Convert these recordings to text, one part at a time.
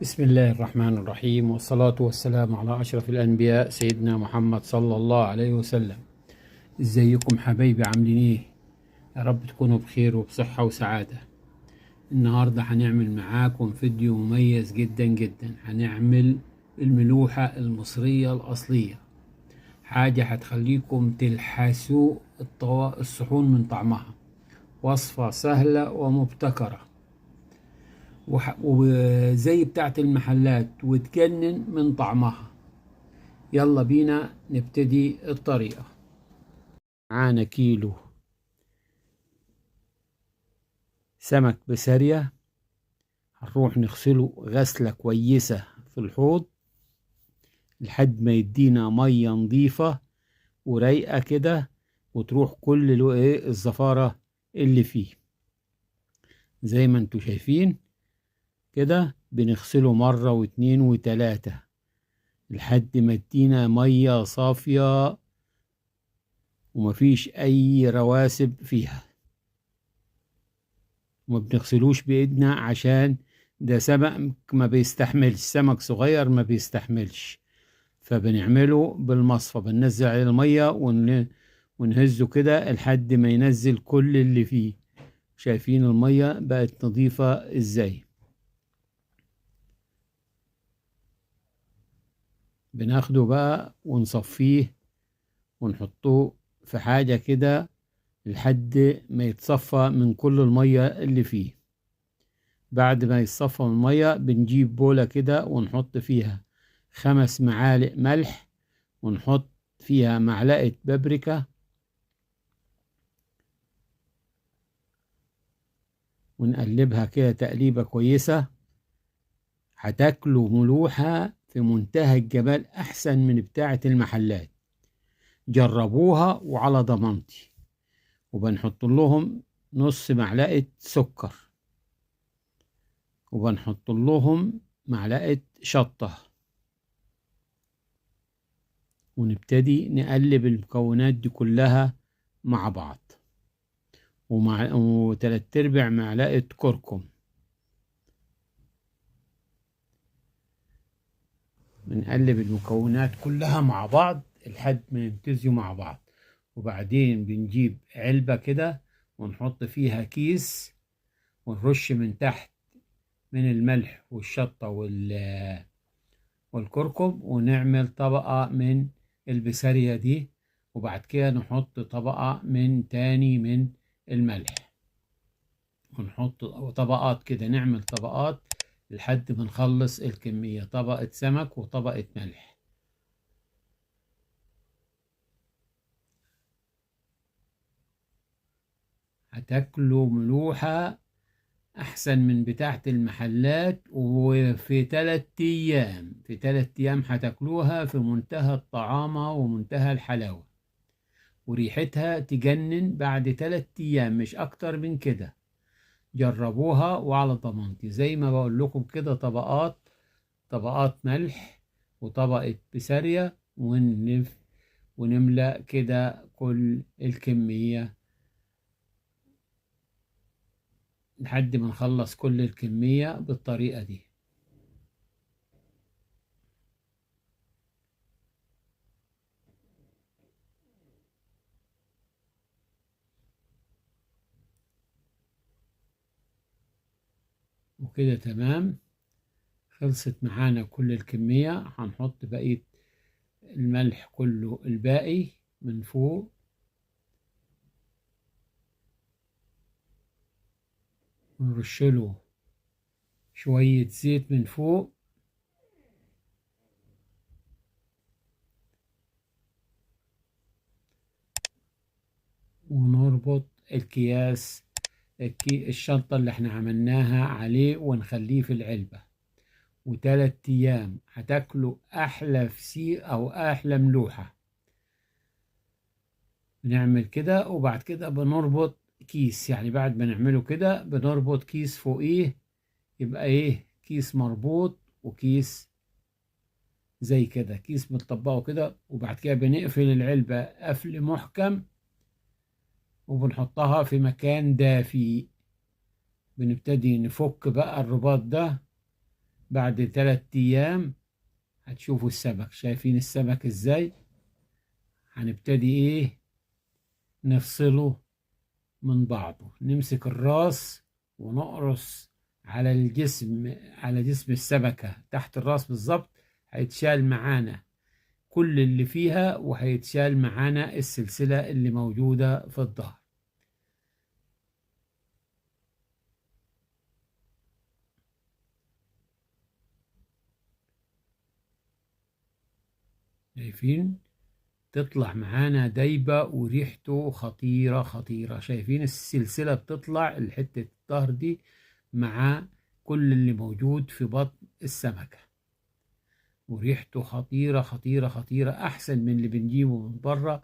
بسم الله الرحمن الرحيم، والصلاة والسلام على أشرف الأنبياء سيدنا محمد صلى الله عليه وسلم. ازيكم حبايبي؟ عاملين ايه؟ يا رب تكونوا بخير وبصحة وسعادة. النهاردة هنعمل معاكم فيديو مميز جدا جدا. هنعمل الملوحة المصرية الأصلية، حاجة هتخليكم تلحسوا الصحون من طعمها. وصفة سهلة ومبتكرة وزي بتاعت المحلات وتجنن من طعمها. يلا بينا نبتدي الطريقة. معانا كيلو سمك بسارية، هنروح نغسله غسلة كويسة في الحوض لحد ما يدينا مية نظيفة ورايقة كده، وتروح كل الزفارة اللي فيه. زي ما انتوا شايفين كده بنغسله مرة واتنين وتلاتة لحد ما تدينا مية صافية ومفيش أي رواسب فيها. وما بنغسلوش بإيدنا عشان ده سمك ما بيستحملش، سمك صغير ما بيستحملش، فبنعمله بالمصفى. بننزل عليه المية ونهزه كده لحد ما ينزل كل اللي فيه. شايفين المية بقت نظيفة ازاي؟ بناخده بقى ونصفيه ونحطه في حاجة كده لحد ما يتصفى من كل المية اللي فيه. بعد ما يتصفى من المية بنجيب بولة كده ونحط فيها 5 معالق ملح، ونحط فيها معلقة بابريكا، ونقلبها كده تقليبة كويسة. هتاكلوا ملوحة في منتهى الجمال، أحسن من بتاعة المحلات. جربوها وعلى ضمانتي. وبنحط لهم نص معلقة سكر، وبنحط لهم معلقة شطة، ونبتدي نقلب المكونات دي كلها مع بعض، و3/4 معلقة كركم. بنقلب المكونات كلها مع بعض لحد ما يمتزجوا مع بعض. وبعدين بنجيب علبة كده ونحط فيها كيس، ونرش من تحت من الملح والشطة والكركم، ونعمل طبقة من البسارية دي. وبعد كده نحط طبقة من تاني من الملح، ونحط طبقات كده، نعمل طبقات لحد ما نخلص الكمية. طبقة سمك وطبقة ملح. هتاكلوا ملوحة أحسن من بتاعة المحلات، وفي 3 أيام، في 3 أيام هتاكلوها في منتهى الطعامة ومنتهى الحلاوة، وريحتها تجنن بعد 3 أيام، مش أكتر من كده. جربوها وعلى ضمانتي. زي ما بقول لكم كده، طبقات ملح وطبقة بسارية، ونملأ كده كل الكمية لحد ما نخلص كل الكمية بالطريقة دي. وكده تمام، خلصت معانا كل الكمية. هنحط بقية الملح كله الباقي من فوق، ونرشله شوية زيت من فوق، ونربط الأكياس، الشنطة اللي احنا عملناها عليه، ونخليه في العلبة. و3 أيام هتاكلوا أحلى فسيخ أو أحلى ملوحة. بنعمل كده، وبعد كده بنربط كيس، يعني بعد ما نعمله كده بنربط كيس فوقيه، يبقى ايه، كيس مربوط وكيس زي كده، كيس متطبقه كده. وبعد كده بنقفل العلبة قفل محكم، وبنحطها في مكان دافي. بنبتدي نفك بقى الرباط ده بعد 3 أيام هتشوفوا السمك. شايفين السمك ازاي؟ هنبتدي ايه؟ نفصله من بعضه. نمسك الراس ونقرص على الجسم، على جسم السمكة تحت الراس بالظبط. هيتشال معانا كل اللي فيها، وهيتشال معانا السلسلة اللي موجودة في الظهر. شايفين؟ تطلع معانا دايبة وريحته خطيرة خطيرة. شايفين السلسلة بتطلع الحتة الظهر دي مع كل اللي موجود في بطن السمكة، وريحته خطيرة خطيرة خطيرة، أحسن من اللي بنجيبه من بره.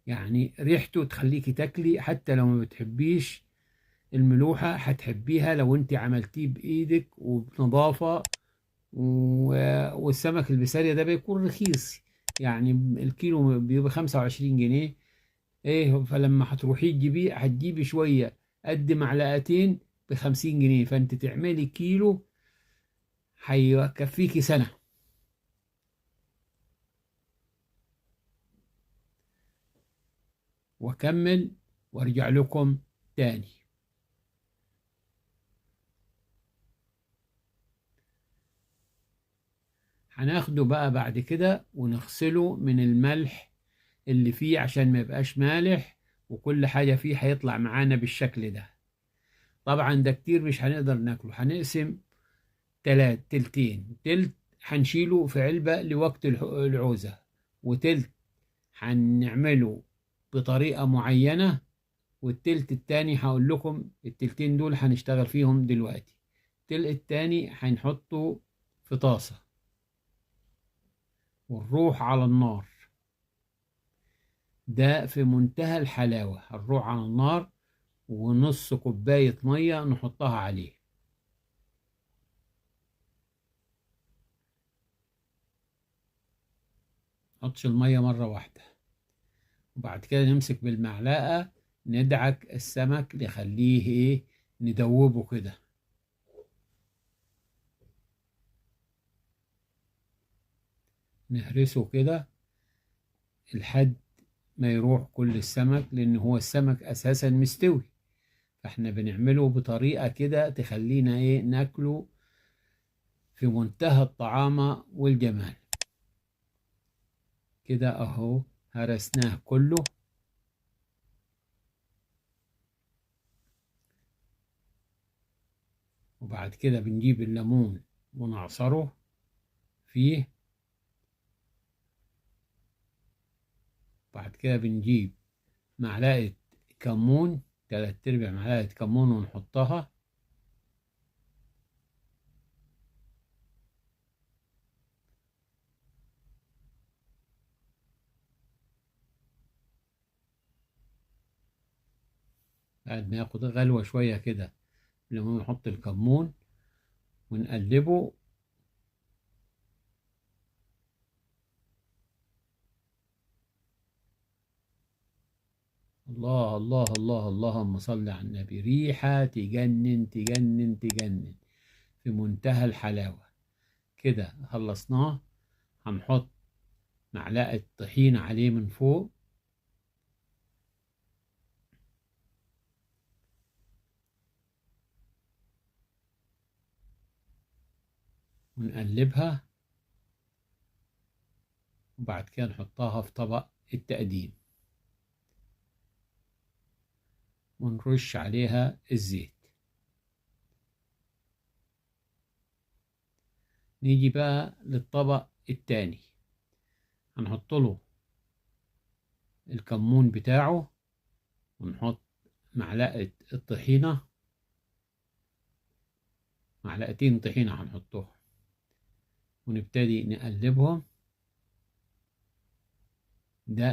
يعني ريحته تخليكي تاكلي، حتى لو ما بتحبيش الملوحة هتحبيها لو انت عملتيه بإيدك وبنظافة. والسمك البسارية ده بيكون رخيص، يعني الكيلو بيبقى 25 جنيه. ايه، فلما هتروحي تجيبيه هتجيبي شوية قد معلقتين ب50 جنيه، فانت تعملي كيلو هيكفيكي سنة. واكمل وارجع لكم تاني. هناخده بقى بعد كده ونغسله من الملح اللي فيه عشان ما يبقاش مالح، وكل حاجة فيه هيطلع معانا بالشكل ده. طبعا ده كتير مش هنقدر ناكله. هنقسم تلتين. تلت هنشيله في علبة لوقت العوزة، وتلت هنعمله بطريقة معينة، والتلت التاني هقول لكم التلتين دول هنشتغل فيهم دلوقتي. التلت التاني هنحطه في طاسة ونروح على النار. ده في منتهى الحلاوة. هنروح على النار ونص كوباية مية نحطها عليه. نحطش المية مرة واحدة، وبعد كده نمسك بالمعلقة ندعك السمك نخليه ايه، ندوبه كده. نهرسه كده لحد ما يروح كل السمك، لان هو السمك اساسا مستوي. فاحنا بنعمله بطريقة كده تخلينا ايه، ناكله في منتهى الطعامة والجمال. كده اهو هرسناه كله. وبعد كده بنجيب الليمون ونعصره فيه. بعد كده بنجيب معلقة كمون، 3/4 معلقة كمون ونحطها. بعد ما ياخد غلوة شوية كده لما نحط الكمون ونقلبه. الله الله الله، اللهم صل على النبي. ريحة تجنن تجنن تجنن، في منتهى الحلاوة. كده خلصناه. هنحط معلقة طحين عليه من فوق ونقلبها، وبعد كده نحطها في طبق التقديم ونرش عليها الزيت. نيجي بقى للطبق التاني. هنحط له الكمون بتاعه، ونحط معلقة الطحينة، معلقتين طحينة هنحطهم، ونبتدي نقلبهم. ده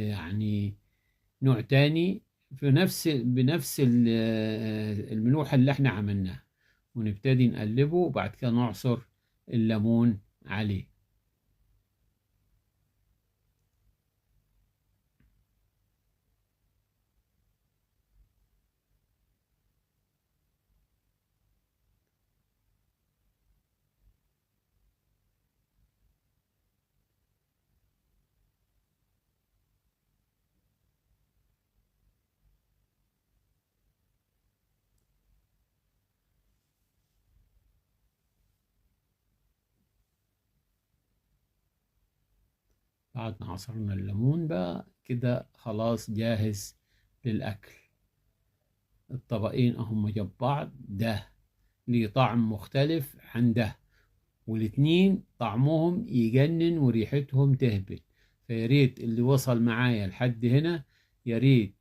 يعني نوع تاني في بنفس الملوحة اللي احنا عملناها. ونبتدي نقلبه، وبعد كده نعصر الليمون عليه. بعد ما عصرنا الليمون بقى كده خلاص جاهز للأكل. الطبقين اهم جنب بعض، ده ليه طعم مختلف عن ده، والاتنين طعمهم يجنن وريحتهم تهبل. فياريت اللي وصل معايا لحد هنا ياريت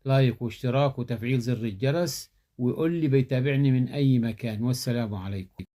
لايك واشتراك وتفعيل زر الجرس، ويقول لي بيتابعني من أي مكان. والسلام عليكم.